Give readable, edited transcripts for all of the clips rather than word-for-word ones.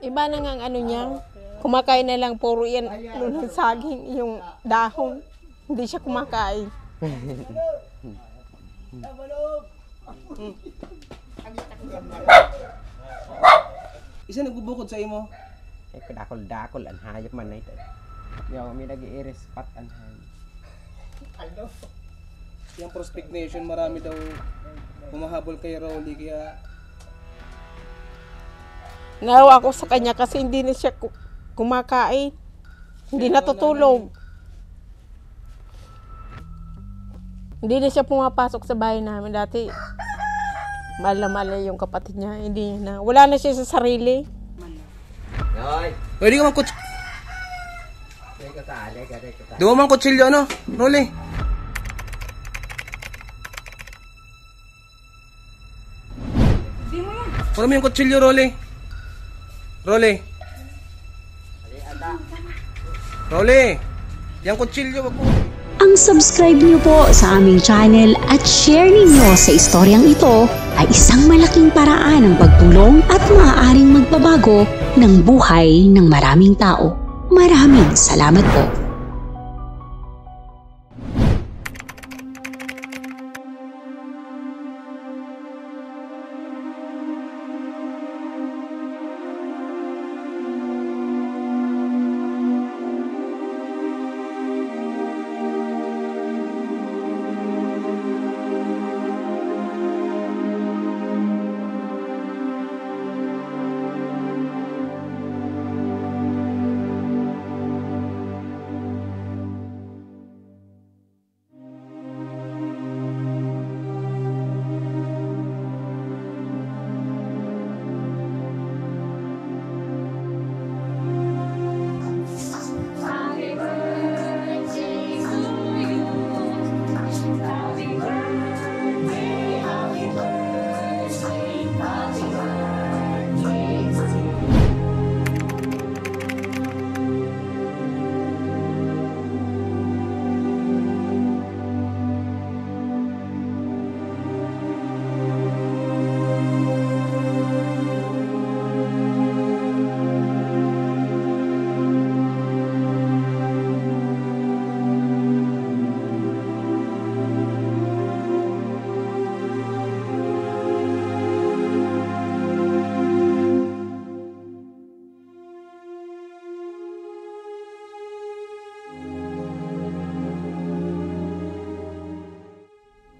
Iba na nga ang ano niya. Kumakain na lang puro yan. Lunang saging, yung dahon. Hindi siya kumakain. Isa nagbubukod sa imo. Eh, kadakol-dakol, ang hayop man na ito. Yung may nag-i-iris pat, ang hayop. Yung Prospect Nation, marami daw humahabol kay Rolly, kaya... Nawa ako sa kanya kasi hindi na siya kumakain. Hindi natutulog. Hindi na siya pumapasok sa bahay namin dati. Mahal na mahal yung kapatid niya. Hindi niya na. Wala na siya sa sarili. Pwede ka man Duwa man kutsilyo, ano? Rolly. Wala mo yung kutsilyo, Rolly. Rolly. Rolly. Yung kutsilyo, wag po. Ang subscribe niyo po sa aming channel at share ninyo sa istoryang ito ay isang malaking paraan ng pagtulong at maaaring magbabago ng buhay ng maraming tao. Maraming salamat po.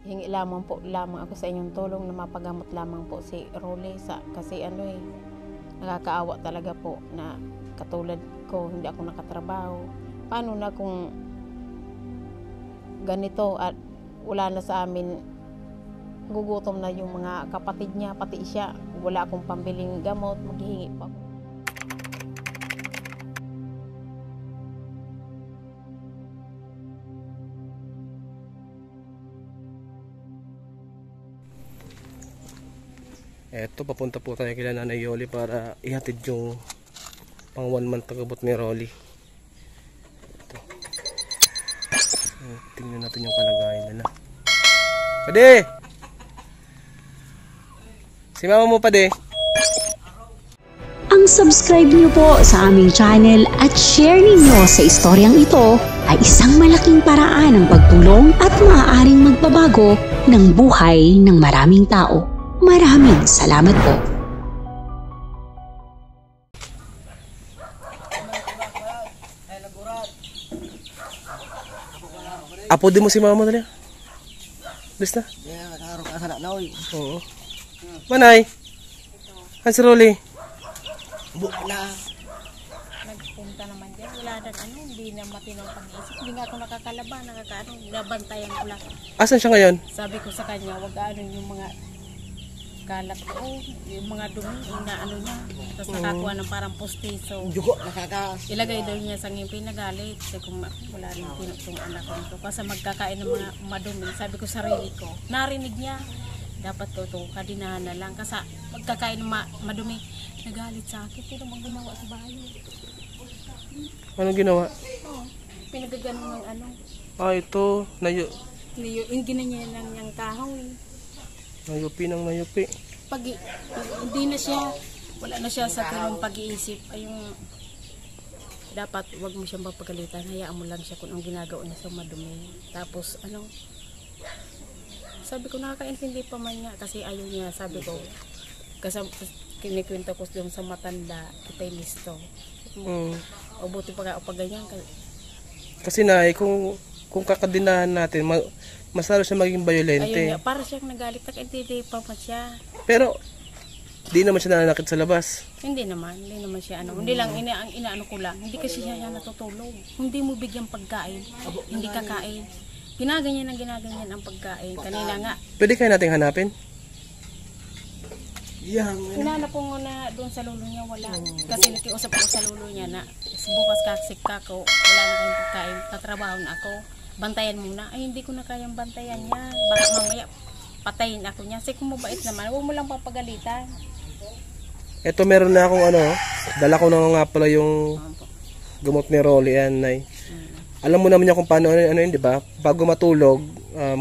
Hingi lamang ako sa inyong tulong na mapagamot lamang po si Rolly kasi nakakaawa talaga po na katulad ko, hindi ako nakatrabaho. Paano na kung ganito at wala na sa amin, gugutom na yung mga kapatid niya, pati siya. Wala akong pambiling gamot, maghihingi pa ako. Eto, papunta po tayo kila Nanay Yoli para ihatid yung pang 1 month tagabot ni Rolly. Ito. Tingnan natin yung kalagayan nila. Pade! Si mama mo, Pade. Ang subscribe niyo po sa aming channel at share ninyo sa istoryang ito ay isang malaking paraan ng pagtulong at maaaring magbabago ng buhay ng maraming tao. Maraming salamat po. Apo din mo si mama dali. Basta? Yeah, nakaroon ka sana na, oy. Oo. Manay. Si Rolly. Buka na. Nagpunta naman dyan. Wala na hindi na matinong pag-iisip. Hindi nga ako nakakalaban, nabantayan ko lang. Asan siya ngayon? Sabi ko sa kanya, wag yung mga kalat ko, yung mga dumi, inaano niya. Tapos nakakuha ng parang postiso. Jugo, nakaka... Ilagay daw niya sa ngipin, nagalit. Kasi kung wala rin tinutong anak ko nito. Kasi magkakain ng mga madumi. Sabi ko sarili ko, narinig niya. Dapat ko ito, kadinahan na lang. Kasi magkakain ng madumi. Nagalit sa akin. Pero mag-ginawa sa bahay. Anong ginawa? Oo. Pinagaganon ng ano. Ito. Yung ginanya lang yung kahoy. Nayupi ng nayupi. Pag hindi na siya wala na siya sa tulong pag-iisip. Ay yung dapat wag mo siyang mapagalitan, hayaan mo lang siya kung anong ginagawa niya sa madumi. Tapos ano, sabi ko nakakaintindi pa man niya kasi ayaw niya, sabi ko kasi kinikwento ko yung sa matanda kita'y listo. O buti pa ganyan. Kasi na kung kakadinahan natin, mas lalo siya maging Ayun violente. nga, para siyang nagalit, nakaintindi pa siya. Pero di naman siya nananakit sa labas. Hindi naman siya ano. Hindi lang ang inaano ko lang. Hindi kasi siya natutulog. Hindi mo bigyan pagkain, hindi kakain. Ginaganyan ang pagkain. Kanina nga, Pwede kaya nating hanapin? hinanap ko na doon sa lulo niya, wala. Kasi nakiusap ako sa lulo niya na bukas kaksik ka ko, wala na kayong pagkain, tatrabaho na ako. Bantayan muna. Ay, hindi ko na kayang bantayan niya. Baka mamaya patayin ako niya. Kasi kung mabait naman, huwag mo lang papagalitan. Ito meron na akong dala ko na nga pala yung gamot ni Rolly yan, Nay. Alam mo naman niya kung paano yun, di ba? Bago matulog,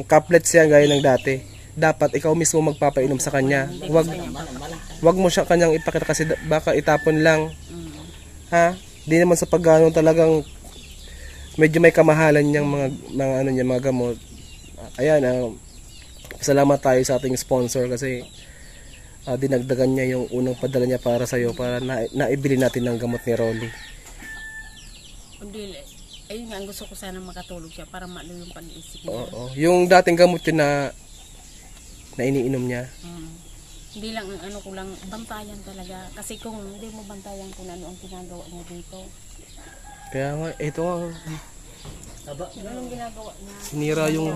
caplets yan gaya ng dati. Dapat ikaw mismo magpapainom sa kanya. Wag mo siya kanyang ipakita kasi baka itapon lang. Ha? Di naman sa pagano talagang medyo may kamahalan niyang mga gamot. Ayan, salamat tayo sa ating sponsor kasi dinagdagan niya yung unang padala niya para sa iyo para naibili natin ng gamot ni Rolly. Hindi, ayun nga, gusto ko sana makatulog siya para maano yung pag-iisip niya. Oo. Yung dating gamot yun na iniinom niya. Hindi lang ang ano ko lang, bantayan talaga. Kasi kung hindi mo bantayan kung ano ang ginagawa niya dito. Kaya nga, ito nga. Anong ginagawa niya? Sinira yung...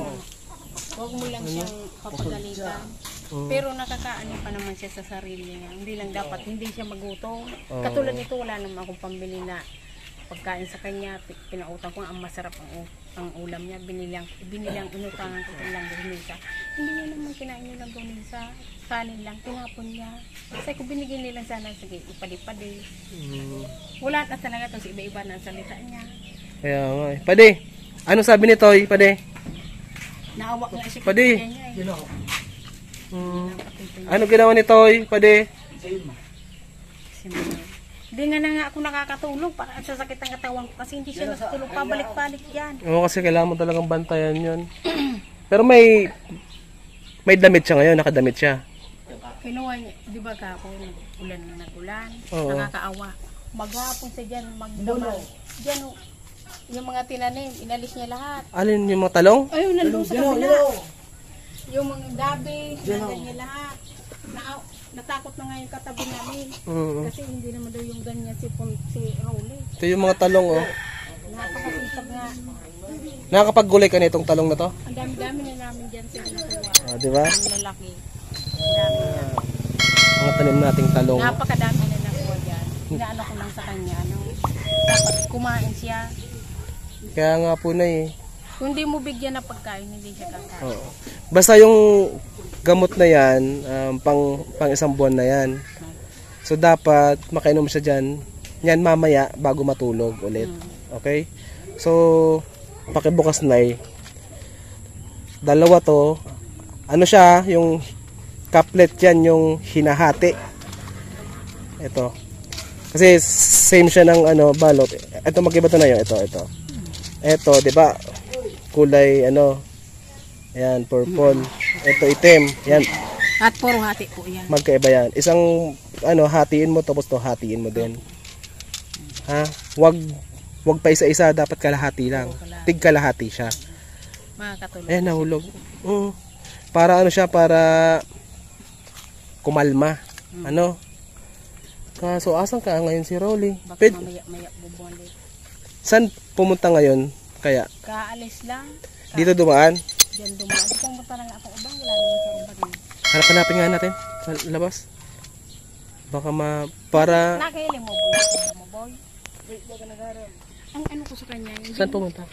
Huwag mo lang siyang papagalitan. Pero nakakaano pa naman siya sa sarili niya. Hindi lang dapat, hindi siya magutom. Katulad nito, wala naman akong pambili na pagkain sa kanya. Pinautang ko ang masarap ang ulam niya. Binilang inutangan ko lang gawinisa. Hindi niya naman kinain niya lang gawinisa. Kanin lang, tinapon niya. Kasi kung binigyan nilang sana, sige, ipadi-padi. Wala na talaga ito, iba-iba na ang salita niya. Kaya nga eh. Pade, ano sabi ni Toy? Pade? Naawa nga siya Padi. niya eh. Ano ginawa ni Toy? Pade? Hindi nga ako nakakatulog para sa sakit ng katawan ko kasi hindi siya natutulog pabalik-balik yan. Oo, kasi kailangan mo talagang bantayan yun. Pero may damit siya ngayon, nakadamit siya. Kinuha niya, di ba kako, ulan na nagulan, Oo. nakakaawa. Maghapon siya dyan, magdamag. Dyan o, yung mga tinanim, inalis niya lahat. Alin yung mga talong? Ayun, nandun sa kabila. Yung mga gabi, nandun niya lahat. Natakot na nga yung katabi namin. Kasi hindi naman daw yung ganyan si Rolly. Ito yung mga talong, oh. Nakakasipag nga. Nakakapag-gulay ka nitong talong na to? Ang dami-dami na namin dyan sila nakuha. Di ba? Ang lalaki. Ang dami na. Mga tanim nating talong. Napakadami na nakuha dyan. Inaano ko lang sa kanya. Dapat kumain siya. Kaya nga po na eh. Kung hindi mo bigyan ng pagkain, hindi siya kakain. Oo. Basta yung gamot na yan, pang isang buwan na yan. So dapat makainom siya dyan. Yan mamaya bago matulog ulit. Okay? So, pakibukas na eh. Dalawa to. Ano siya, yung caplet yan, yung hinahati. Ito. Kasi same siya ng balot. Ito mag-iba to na yun. Ito. Ito, di ba? Kulay ayan, purple. Ito itim. Yan. At puro hati po yan. Magkaiba yan. Isang hatiin mo tapos to hatiin mo din. Ha? Wag pa isa-isa, dapat kalahati lang. Tig kalahati siya. Makakatulog. Nahulog. Para siya, para kumalma. Kaso asan ka ngayon si Rolly? Baka mamaya bubalik. Saan pumunta ngayon? Kaya Kaalis lang. dito dumaan? Diyan dumaan. Di pumunta na nga ako ubang. Wala naman sa ubang. Hanapin nga natin sa labas. Baka para... Nakailim mo boy. Ang ano ko sa kanya. Saan pumunta?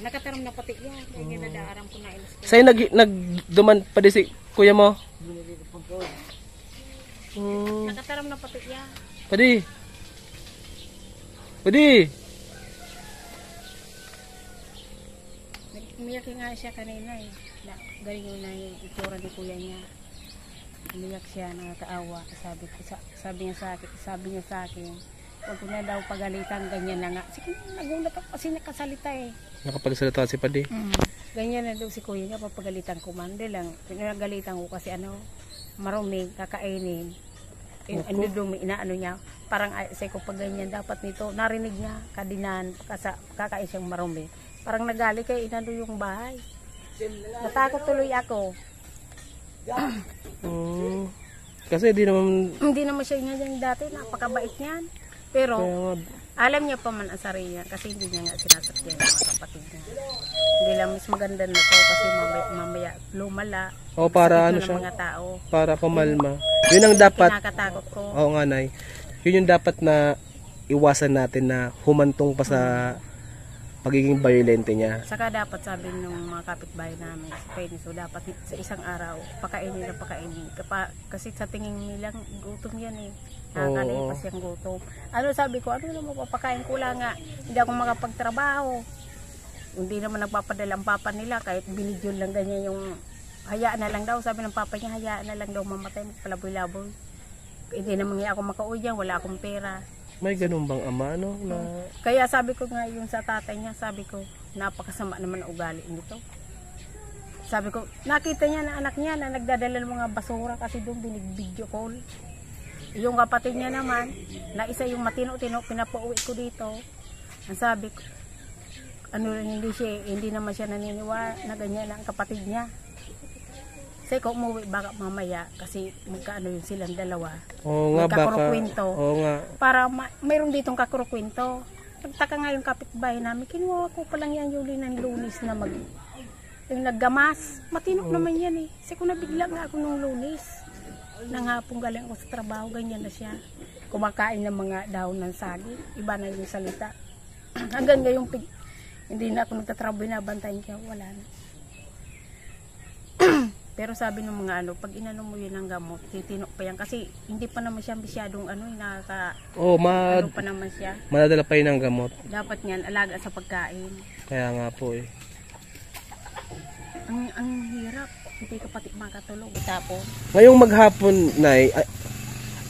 Nakataram na pati yan. Kaya nadaaram ko na ilas ko. Sa'yo nagduman pa di si kuya mo? Nakataram na pati yan. Pwede. Umiyak nga siya kanina eh. Galing yun na yung itsura ni kuya niya. Umiyak siya, nakakaawa. Sabi niya sa akin, huwag ko na daw pagalitan, ganyan na nga. Sige, nagulat ako kasi nakasalita eh. Nakapagsalita si Padi. Ganyan na daw si kuya niya, papagalitan ko man. Di lang, pinagalitan ko kasi marumi, kakainin. Ano dumi, inaano niya. Parang say ko pag ganyan, dapat nito, narinig niya, kadinan, kakain siyang marumi. Parang nagali kay inano yung bahay. Natakot tuloy ako. Kasi Hindi naman siya ganyan dati, napakabait niyan. Pero, alam niya pa man ang sarili niya kasi hindi niya nga sinasakyan yung mga kapatid niya. Hindi lang mas maganda na to kasi mamaya lumala. para ano ng siya, mga tao. para kumalma. Yun ang dapat, Kinakatakot ko. oo nga Nay, yun yung dapat na iwasan natin na humantong pa sa pagiging violente niya. Saka dapat sabi ng mga kapitbahay namin sa Peniso, dapat sa isang araw, pakainin na pakainin. Kasi sa tingin nilang gutom yan eh. Nakakalipas yung gutom. Ano sabi ko, ano naman papakain ko lang nga. Hindi ako makapagtrabaho. Hindi naman nagpapadala ang papa nila kahit binidyon lang ganyan yung hayaan na lang daw. Sabi ng papa niya, hayaan na lang daw mamatay, palaboy-laboy. Hindi naman ako makauwi dyan, wala akong pera. May ganun bang ama, no? Na... Kaya sabi ko nga yung sa tatay niya, sabi ko, napakasama naman ang ugali nito. Sabi ko, nakita niya na anak niya na nagdadala ng mga basura kasi doon binig-video call. Yung kapatid niya naman, na isa yung matino-tino, pinapauwi ko dito. Ang sabi ko, hindi naman siya naniniwala na ganyan ang kapatid niya. Kasi kung umuwi baka mamaya kasi magkaano yung silang dalawa. Oo nga, baka. Oo nga. Para mayroon ditong kakurukwento. Nagtaka nga yung kapitbahay namin, kinuha ko pa lang yan yung Lunes na yung naggamas. Matino naman yan eh. Kasi kung nabigla nga ako nung Lunes, nang hapong galing ako sa trabaho, ganyan na siya. Kumakain ng mga dahon ng sagi. Iba na yung salita. Hanggang ngayong hindi na ako nagtatrabaho, nabantayan kaya wala na. Pero sabi ng mga pag inano mo yun ng gamot, titinok pa yan. Kasi hindi pa naman siya masyadong ano pa naman siya. Madadala pa yun ng gamot. Dapat niyan, alaga sa pagkain. Kaya nga po eh. Ang hirap. Hindi ka pati makatulog. Tapos, Ngayong maghapon, Nay,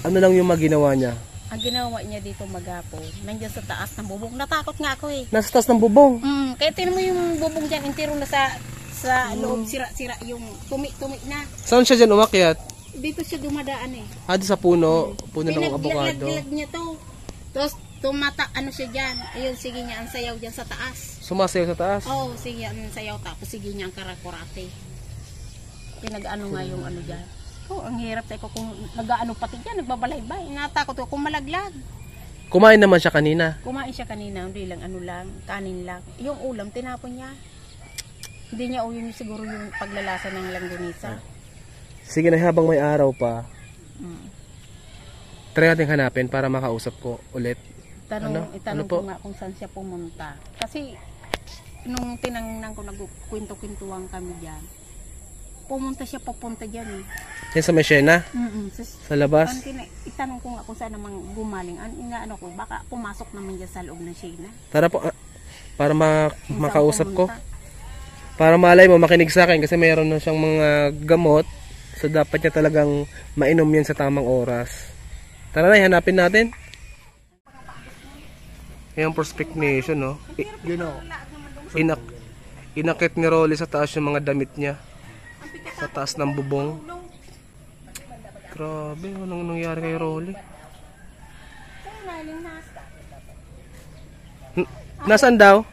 ano lang yung maginawa niya? ang ginawa niya dito maghapon, nandiyan sa taas ng bubong. Natakot nga ako eh. Nasa taas ng bubong. Kaya tinan mo yung bubong dyan, intiro na sa loob, sira-sira yung tumi-tumi na. Saan siya dyan umakyat? Dito siya dumadaan eh. Doon sa puno ng avocado. Pinaglag niya to. Tapos siya dyan. Ayun, sige niya ang sayaw dyan sa taas. Sumasayaw sa taas? Oo, sige ang sayaw tapos sige niya ang karakurate. Pinag-ano nga yung dyan. Ang hirap tayo kung nag-ano pati dyan, nagbabalay-bay. Natakot ko kung malaglag. Kumain naman siya kanina. Kumain siya kanina, hindi lang kanin lang. Yung ulam, tinapon niya. Hindi niya yun siguro yung paglalasa ng langganisa. Sige na, habang may araw pa, try natin hanapin para makausap ko ulit. Itanong ko nga kung saan siya pumunta. Kasi, nung tinangnan ko, nagkwento-kwentuhan kami dyan, papunta dyan eh. Yan sa Meshena? Sa labas? Itanong ko nga kung saan naman gumaling. Baka pumasok naman dyan sa loob ng Shena. Tara po, para makausap ko. Para malay mo, makinig sa akin kasi mayroon na siyang mga gamot. So dapat niya talagang mainom yan sa tamang oras. Tara na, hanapin natin. Ayan, prospect nation, no? Inakit ni Rolly sa taas yung mga damit niya. Sa taas ng bubong. Grabe, anong nangyari kay Rolly? Nasaan daw?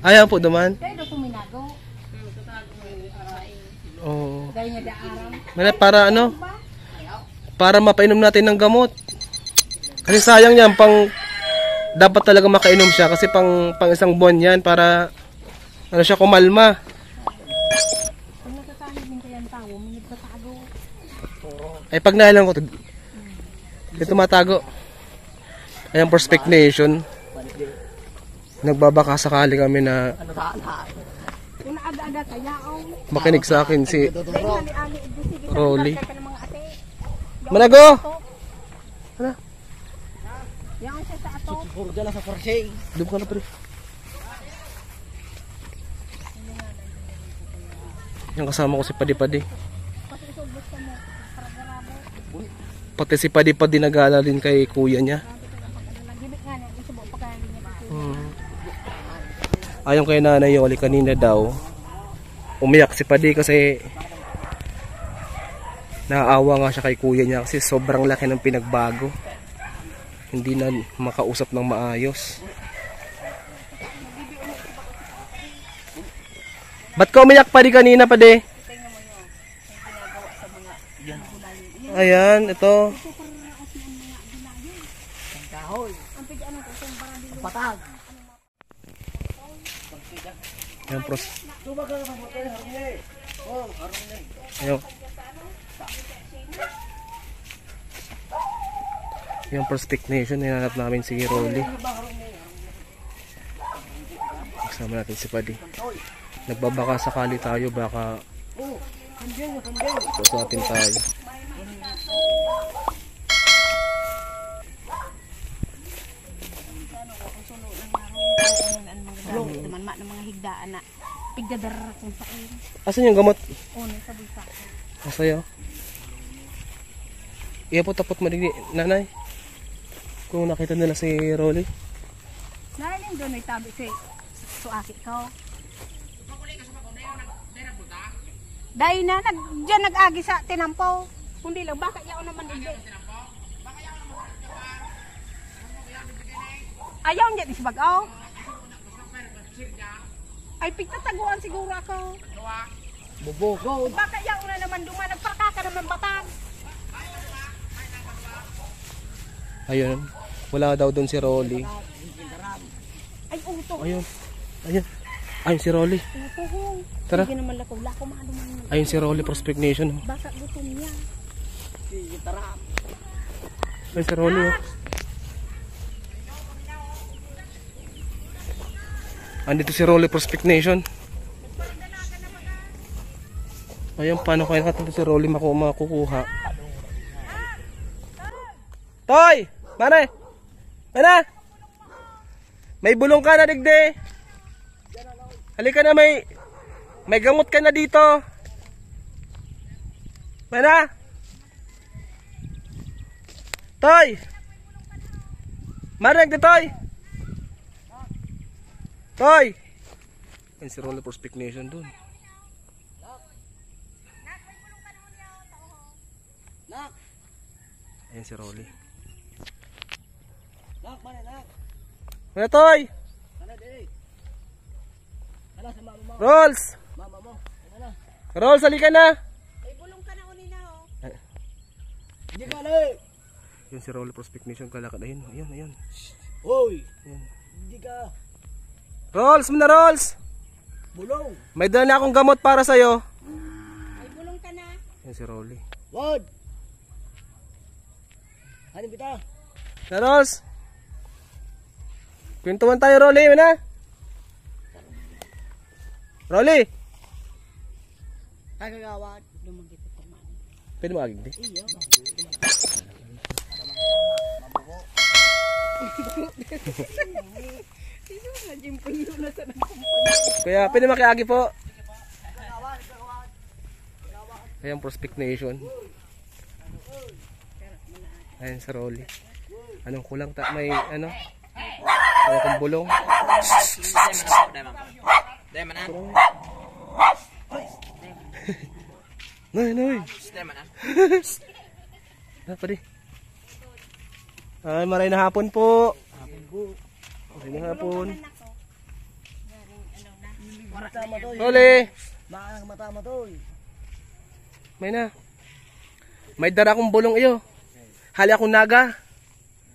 Ayaw po duman? Oo. Para para mapainom natin ng gamot. Kasi sayang yan, dapat talaga makainom siya kasi pang isang buwan yan para siya kumalma. Ay pag nahilang ko ito tumatago. Ayan, Prospect Nation. Nagbabaka sakali kami na makinig sa akin si Rolly. Manago! Ano? Doon ka na pre. Yung kasama ko si Padi-Padi. Pati si Padi-Padi nag-aalala din kay kuya niya. Ayon kay Nanay Yoli kanina daw, umiyak si Padi kasi naaawa nga siya kay kuya niya kasi sobrang laki ng pinagbago. Hindi na makausap ng maayos. Ba't ka umiyak Padi kanina Padi? Ayan, ito. Ayan, Ayan. Yung Prospect Nation, hinanap namin si Rolly. Kasama natin si Padi. Nagbabaka sakali tayo, baka susuatin tayo. Naman ng mga higdaan na pigdadarar kung saan. Asan yung gamot? Una sa bulsa. Masaya. Iapot-apot mo din nanay. Kung nakita nila si Rolly. Naraling doon ay tabi si suaki ko. Dahil na, dyan nag-agi sa tinampaw. Kundi lang, baka yaw naman hindi. Ayaw niya di sibagaw. Ay, pigtataguan siguro ako. Bubugo. Baka yaw na naman duman, nagparka ka naman batang. Ayun. Wala daw doon si Rolly. Ay, uto. Ayun. Ayun. Ayun si Rolly. Uto. Tara. Hindi naman lako maaluman. Ayun si Rolly Prospect Nation. Baka gutom niya. Ayun si Rolly. Oh. Andito si Rolly Prospect Nation. Ayun, paano kaya natin si Rolly makukuha? Toy! Mane! Mana! May bulong ka na digde. Halika na, may gamot ka na dito. Mana! Toy! Marag na Toy! Toy! Yan si Rolly Prospect Nation dun. Ayan si Rolly. Mana Toy? Rolls! Rolls, halika na! May bulong ka na uli na oh. Hindi ka na. Yun si Rolly Prospect Nation, kalakad. Ayun, ayun, ayun. Hoy. Ayun. Hindi ka. Rolls, muna Rolls! Bulong. May dala na akong gamot para sa'yo. May bulong ka na. Yan si Rolly. Wad. Ano kita? Na Rolls! Kwentuhan tayo Rolly, muna! Rolly! Kagawad. Lumagit ito man. Pwede mo agig di? Iya. Kaya pwede makiagi po. Ayan Prospect Nation. Ayan sa Rolly. Anong kulang may ano? Ano kung bulong? Noy, noy. Pwede. Ay, maray na hapon po. Maray na hapon. Rolly! Maang mata mo to. May na. May dara akong bulong iyo. Hali akong naga.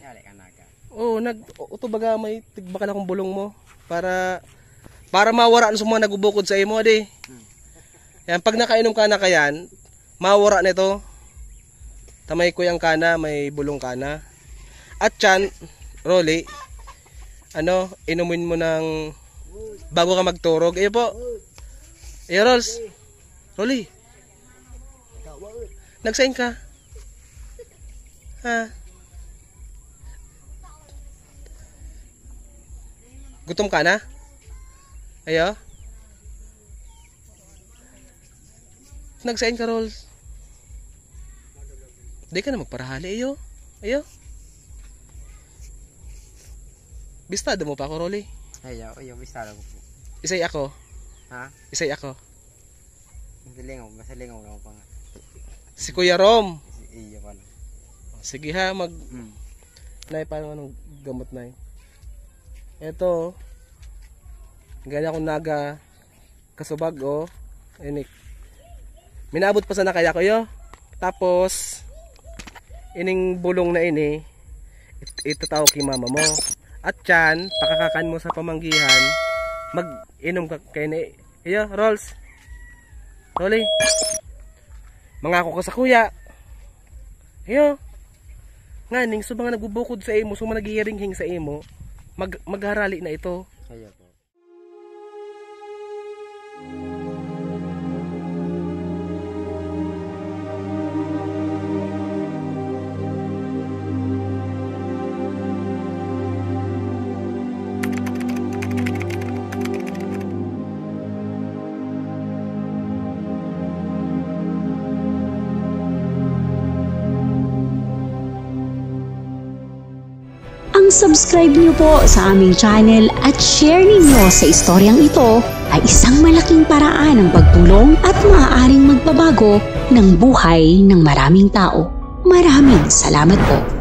Dali ka naga. Oo, uto baga may tigbakal akong bulong mo. Para mawara sa mga nagubukod sa imo, di. Yan, pag nakainom ka na kayan, mawara nito. Tamay kuyang kana, may bulong kana. At yan, Rolly, ano, inumin mo ng bago ka magturog. Iyo po. Iyo, Rolls. Rolly. Nagsaing ka? Ha? Gutom ka na? Ayo? nagsain ka, Rolls? Di ka na magparahali, ayo. Ayo. Bistado mo pa ako, Rolly. Ayaw, bisala ko po. Isay ako. Ha? Isay ako. Masalingaw na ako pa nga. Si Kuya Rom. Iya pala. Sige ha, Nay, paano anong gamot, Nay? Eto, ganyan akong naga kasubag, oh. Inik. Minabot pa sana kaya ko, yo. Tapos, ining bulong na ini, itatawag kay mama mo. At yan, pakakakan mo sa pamanggihan, mag-inom ka kayo na, iyo, Rolls. Rolly. Mangako ka sa kuya. Iyo. Nga, ning so mga nagbubukod sa imo, so mga nagihiringhing sa imo, magharali na ito. Ayaw po. Subscribe niyo po sa aming channel at share ninyo sa istoryang ito ay isang malaking paraan ng pagtulong at maaaring magbabago ng buhay ng maraming tao. Maraming salamat po.